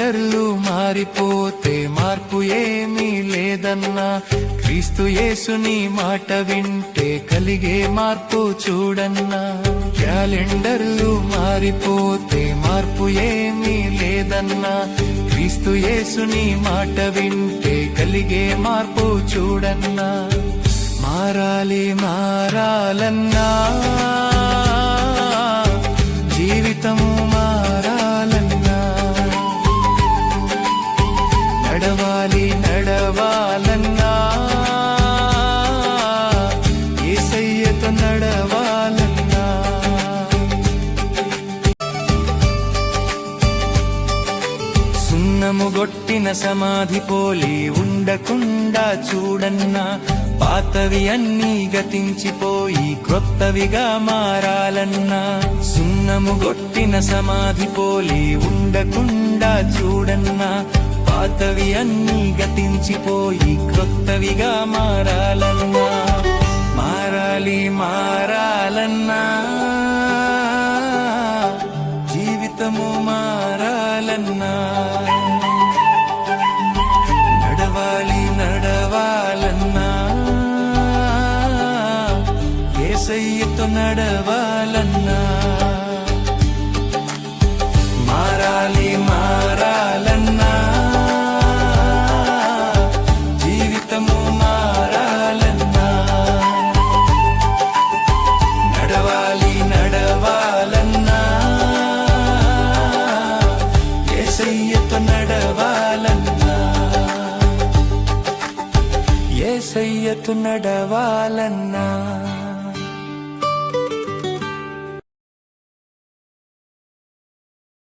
క్యాలెండర్లు మారిపోతే మార్పు ఏమీ లేదన్నా, క్రీస్తు యేసుని మాట వింటే కలిగే మార్పు చూడన్నా. క్యాలెండర్లు మారిపోతే మార్పు ఏమీ లేదన్నా, క్రీస్తు యేసుని మాట వింటే కలిగే మార్పు చూడన్నా. మారాలి మారాలన్నా, జీవితము మారాలన్నా, నడవాలి నడవాలన్నా, యేసయ్యతో నడవాలన్నా. సున్నము గొట్టిన సమాధి పోలి ఉండకుండా చూడన్నా, పాతవి అన్నీ గతించిపోయి క్రొత్తవిగా మారాలన్నా. సున్నము గొట్టిన సమాధి పోలి ఉండకుండా చూడన్నా, పాతవి అన్నీ గతించిపోయి క్రొత్తవిగా మారాలన్నా. మారాలి మారాలన్నా, జీవితము మారాలన్నా, నడవాలి నడవాలన్నా, యేసయ్యతో నడవాలన్నా. మారాలి మారాలన్నా, జీవితము మారాలన్నా, నడవాలి నడవాలన్నా, యేసయ్యతో నడవాలన్నా, యేసయ్యతో నడవాలన్నా.